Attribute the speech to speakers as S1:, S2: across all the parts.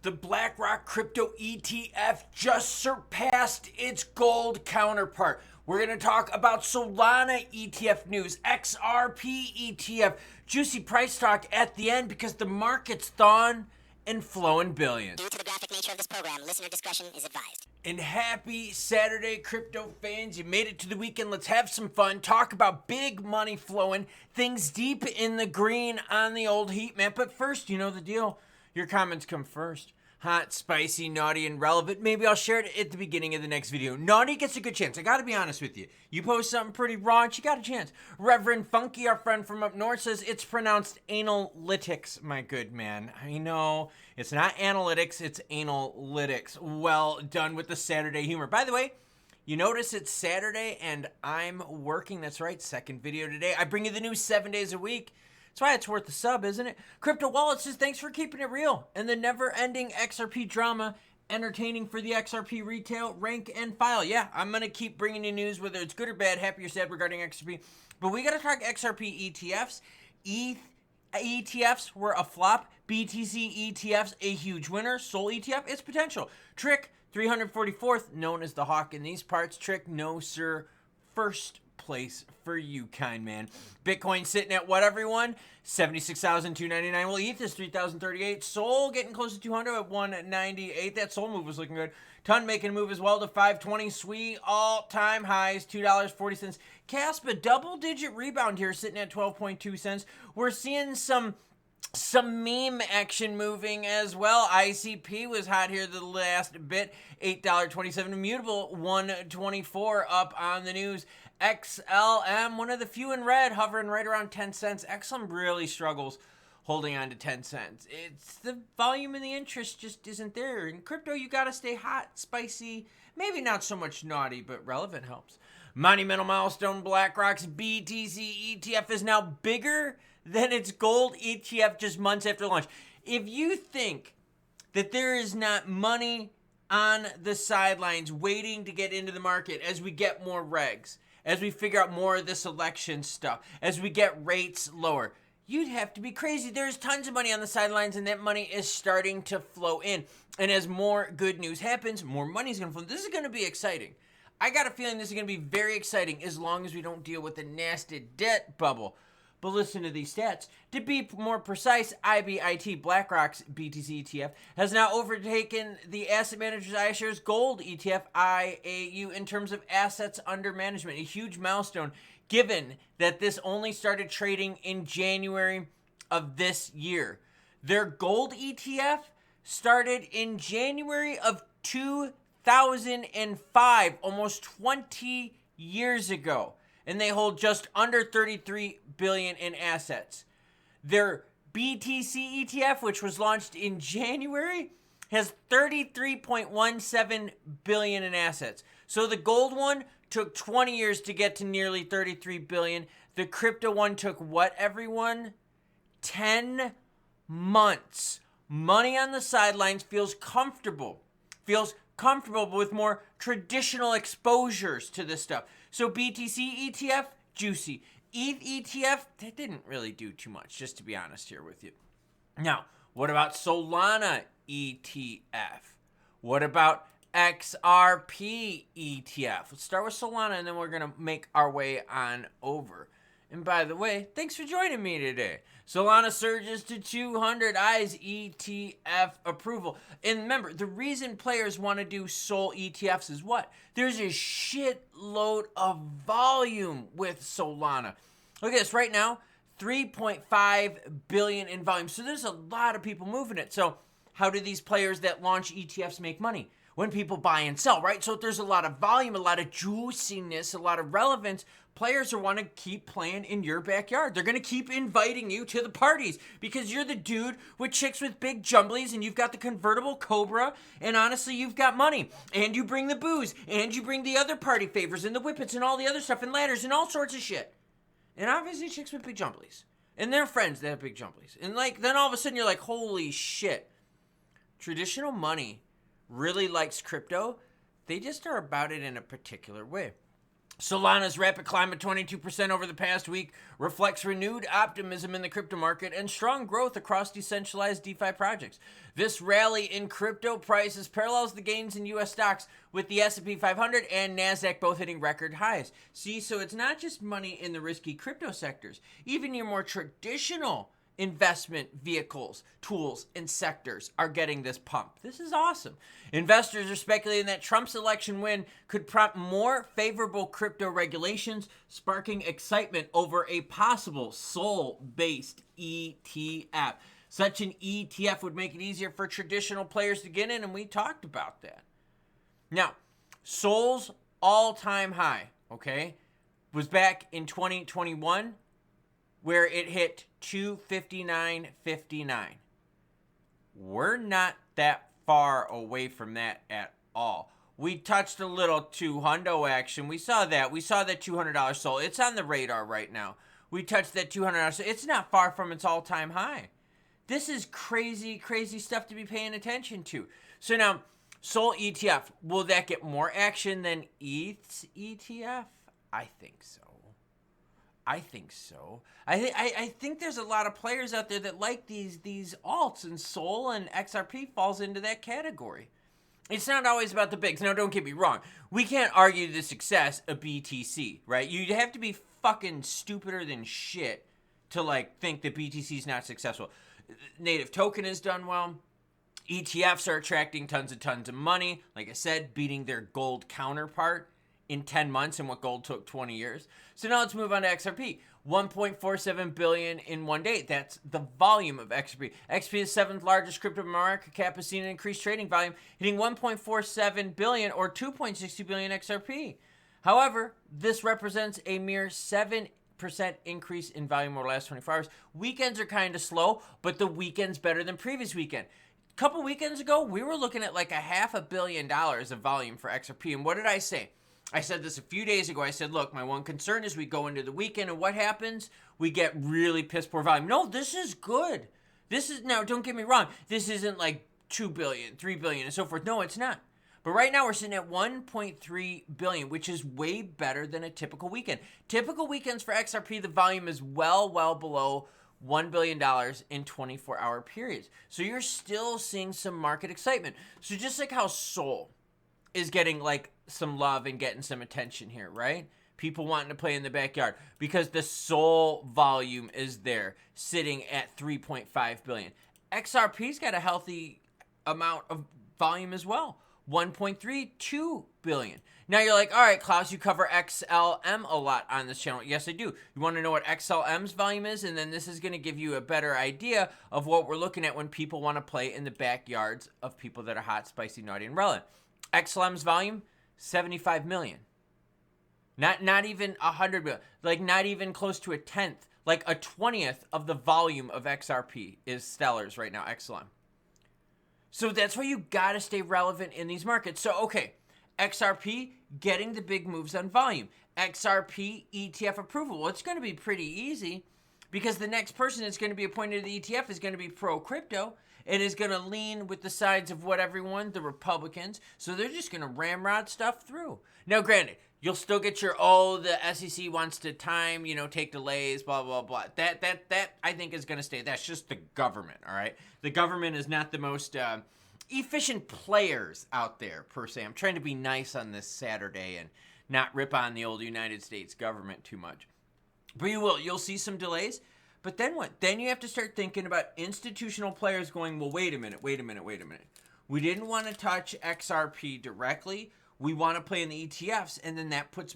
S1: The BlackRock crypto ETF just surpassed its gold counterpart. We're going to talk about Solana ETF news, XRP ETF, juicy price talk at the end because the market's thawing and flowing billions.
S2: Due to the graphic nature of this program, listener discretion is advised.
S1: And happy Saturday, crypto fans. You made it to the weekend. Let's have some fun. Talk about big money flowing, things deep in the green on the old heat map. But first, you know the deal. Your comments come first. Hot, spicy, naughty, and relevant. Maybe I'll share it at the beginning of the next video. Naughty gets a good chance. I gotta be honest with you. You post something pretty raunch, you got a chance. Reverend Funky, our friend from up north, says it's pronounced analytics, my good man. I know. It's not analytics, it's analytics. Well done with the Saturday humor. By the way, you notice it's Saturday and I'm working. That's right, second video today. I bring you the news 7 days a week. That's why it's worth the sub, isn't it? Crypto Wallet says thanks for keeping it real and the never-ending XRP drama, entertaining for the XRP retail, rank, and file. Yeah, I'm going to keep bringing you news, whether it's good or bad, happy or sad regarding XRP. But we got to talk XRP ETFs. ETH ETFs were a flop. BTC ETFs, a huge winner. Sol ETF, its potential. Trick, 344th, known as the hawk in these parts. Trick, no sir, first place for you, kind man. Bitcoin sitting at what, everyone? 76,299. Well, ETH is 3,038. Sol getting close to 200 at 198. That Sol move was looking good. Ton making a move as well to 520. Sweet all-time highs, $2.40. Caspa, double-digit rebound here, sitting at 12.2 cents. We're seeing some meme action moving as well. ICP was hot here the last bit. $8.27. Immutable, 124 up on the news. XLM, one of the few in red, hovering right around 10 cents. XLM really struggles holding on to 10 cents. It's the volume and the interest just isn't there. In crypto, you got to stay hot, spicy, maybe not so much naughty, but relevant helps. Monumental Milestone, BlackRock's BTC ETF is now bigger than its gold ETF just months after launch. If you think that there is not money on the sidelines waiting to get into the market as we get more regs, as we figure out more of this election stuff, as we get rates lower, you'd have to be crazy. There's tons of money on the sidelines, and that money is starting to flow in. And as more good news happens, more money is going to flow. This is going to be exciting. I got a feeling this is going to be very exciting as long as we don't deal with the nasty debt bubble. But listen to these stats. To be more precise, IBIT, BlackRock's BTC ETF, has now overtaken the asset manager's iShares Gold ETF IAU in terms of assets under management. A huge milestone, given that this only started trading in January of this year. Their gold ETF started in January of 2005, almost 20 years ago. And they hold just under $33 billion in assets. Their BTC ETF, which was launched in January, has $33.17 billion in assets. So the gold one took 20 years to get to nearly $33 billion. The crypto one took what, everyone? 10 months. Money on the sidelines feels comfortable. With more traditional exposures to this stuff. So BTC ETF, juicy. ETH ETF, that didn't really do too much, just to be honest here with you. Now, what about Solana ETF? What about XRP ETF? Let's start with Solana, and then we're going to make our way on over. And by the way, thanks for joining me today. Solana surges to 200 eyes ETF approval. And remember, the reason players want to do Sol ETFs is what? There's a shitload of volume with Solana. Look at this right now, 3.5 billion in volume. So there's a lot of people moving it. So how do these players that launch ETFs make money? When people buy and sell, right? So if there's a lot of volume, a lot of juiciness, a lot of relevance, players are want to keep playing in your backyard. They're going to keep inviting you to the parties because you're the dude with chicks with big jumblies and you've got the convertible Cobra and honestly, you've got money and you bring the booze and you bring the other party favors and the whippets and all the other stuff and ladders and all sorts of shit. And obviously chicks with big jumblies and their friends that have big jumblies. And like, then all of a sudden you're like, holy shit. Traditional money really likes crypto. They just are about it in a particular way. Solana's rapid climb of 22% over the past week reflects renewed optimism in the crypto market and strong growth across decentralized DeFi projects. This rally in crypto prices parallels the gains in U.S. stocks, with the S&P 500 and NASDAQ both hitting record highs. See, so it's not just money in the risky crypto sectors. Even your more traditional investment vehicles, tools, and sectors are getting this pump. This is awesome. Investors are speculating that Trump's election win could prompt more favorable crypto regulations, sparking excitement over a possible Sol-based ETF. Such an ETF would make it easier for traditional players to get in, and we talked about that. Now, Sol's all-time high, okay, was back in 2021, where it hit 259.59. We're not that far away from that at all. We touched a little 200 action. We saw that. We saw that $200 Sol. It's on the radar right now. We touched that $200 Sol. It's not far from its all-time high. This is crazy, crazy stuff to be paying attention to. So now, Sol ETF, will that get more action than ETH ETF? I think so. I think there's a lot of players out there that like these alts, and Sol and XRP falls into that category. It's not always about the bigs. Now, don't get me wrong. We can't argue the success of BTC, right? You have to be fucking stupider than shit to like think that BTC is not successful. Native token has done well. ETFs are attracting tons of money. Like I said, beating their gold counterpart in 10 months and what gold took 20 years. So now let's move on to XRP. 1.47 billion in one day. That's the volume of XRP. XRP is seventh largest crypto market cap, has seen an increased trading volume, hitting 1.47 billion or 2.62 billion XRP. However, this represents a mere 7% increase in volume over the last 24 hours. Weekends are kind of slow, but the weekend's better than previous weekend. A couple weekends ago, we were looking at like $500 million of volume for XRP. And what did I say? I said this a few days ago. I said, look, my one concern is we go into the weekend and what happens? We get really piss poor volume. No, this is good. This is, now don't get me wrong. This isn't like 2 billion, 3 billion and so forth. No, it's not. But right now we're sitting at 1.3 billion, which is way better than a typical weekend. Typical weekends for XRP, the volume is well below $1 billion in 24-hour periods. So you're still seeing some market excitement. So just like how Sol is getting like some love and getting some attention here, right? People wanting to play in the backyard because the Sol volume is there, sitting at 3.5 billion. XRP's got a healthy amount of volume as well, 1.32 billion. Now you're like, all right, Klaus, you cover XLM a lot on this channel. Yes, I do. You want to know what XLM's volume is? And then this is going to give you a better idea of what we're looking at when people want to play in the backyards of people that are hot, spicy, naughty, and relevant. XLM's volume, 75 million. Not even 100 million. Like not even close to a 10th. Like a 20th of the volume of XRP is Stellar's right now, XLM. So that's why you got to stay relevant in these markets. So, okay, XRP getting the big moves on volume. XRP ETF approval. Well, it's going to be pretty easy because the next person that's going to be appointed to the ETF is going to be pro-crypto. It is going to lean with the sides of what everyone, the Republicans. So they're just going to ramrod stuff through. Now, granted, you'll still get your, the SEC wants to time, take delays, blah, blah, blah. That I think is going to stay. That's just the government, all right? The government is not the most efficient players out there, per se. I'm trying to be nice on this Saturday and not rip on the old United States government too much. But you'll see some delays. But then what? Then you have to start thinking about institutional players going, well, wait a minute. We didn't want to touch XRP directly. We want to play in the ETFs, and then that puts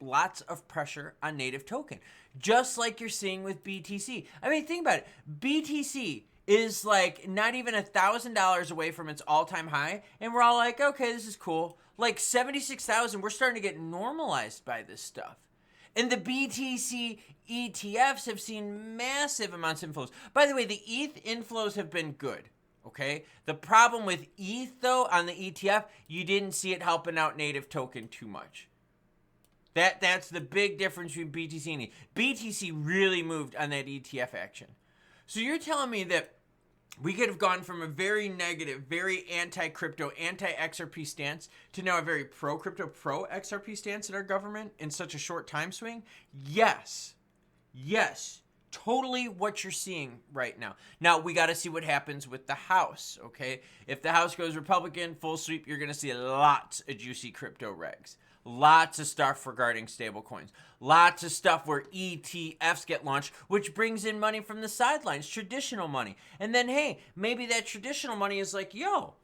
S1: lots of pressure on native token. Just like you're seeing with BTC. I mean, think about it. BTC is like not even $1,000 away from its all-time high, and we're all like, okay, this is cool. Like 76,000, we're starting to get normalized by this stuff. And the BTC ETFs have seen massive amounts of inflows. By the way, the ETH inflows have been good, okay? The problem with ETH, though, on the ETF, you didn't see it helping out native token too much. That's the big difference between BTC and ETH. BTC really moved on that ETF action. So you're telling me that We could have gone from a very negative, very anti-crypto, anti-XRP stance to now a very pro-crypto, pro-XRP stance in our government in such a short time swing. Yes. Totally what you're seeing right now. Now, we got to see what happens with the House, okay? If the House goes Republican, full sweep, you're going to see lots of juicy crypto regs. Lots of stuff regarding stablecoins. Lots of stuff where ETFs get launched, which brings in money from the sidelines, traditional money. And then, hey, maybe that traditional money is like, yo,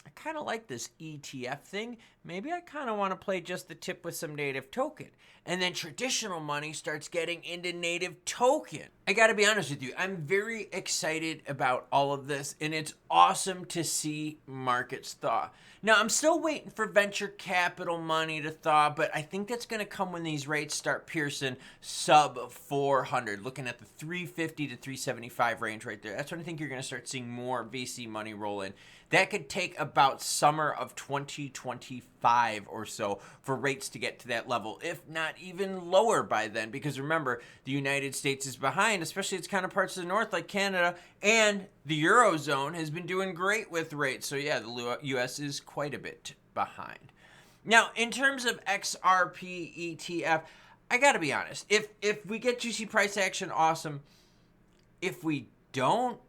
S1: I kind of like this ETF thing. Maybe I kind of want to play just the tip with some native token. And then traditional money starts getting into native token. I got to be honest with you. I'm very excited about all of this, and it's awesome to see markets thaw. Now, I'm still waiting for venture capital money to thaw, but I think that's going to come when these rates start piercing sub 400, looking at the 350 to 375 range right there. That's when I think you're going to start seeing more VC money roll in. That could take about summer of 2025 or so for rates to get to that level, if not even lower by then. Because remember, the United States is behind, especially its counterparts to the north like Canada, and the Eurozone has been doing great with rates. So yeah, the US is quite a bit behind. Now, in terms of XRP ETF, I got to be honest. If we get juicy price action, awesome. If we don't,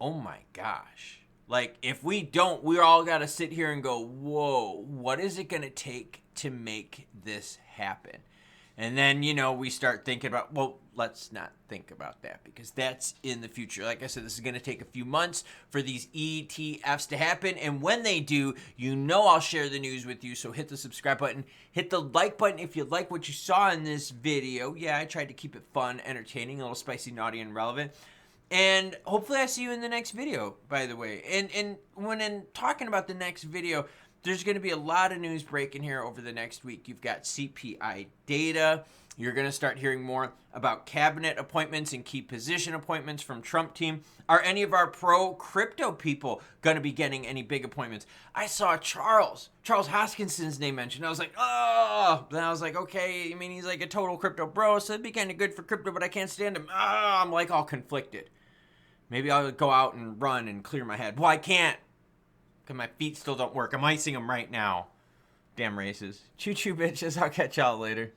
S1: oh my gosh. Like, if we don't, we all got to sit here and go, whoa, what is it going to take to make this happen? And then, we start thinking about, well, let's not think about that because that's in the future. Like I said, this is going to take a few months for these ETFs to happen. And when they do, I'll share the news with you. So hit the subscribe button, hit the like button if you like what you saw in this video. Yeah, I tried to keep it fun, entertaining, a little spicy, naughty, and relevant. And hopefully I see you in the next video, by the way. And when talking about the next video, there's going to be a lot of news breaking here over the next week. You've got CPI data. You're going to start hearing more about cabinet appointments and key position appointments from Trump team. Are any of our pro-crypto people going to be getting any big appointments? I saw Charles Hoskinson's name mentioned. I was like, oh. Then I was like, okay, I mean, he's like a total crypto bro, so it'd be kind of good for crypto, but I can't stand him. I'm like all conflicted. Maybe I'll go out and run and clear my head. Well, I can't because my feet still don't work. I'm icing them right now. Damn races. Choo-choo, bitches. I'll catch y'all later.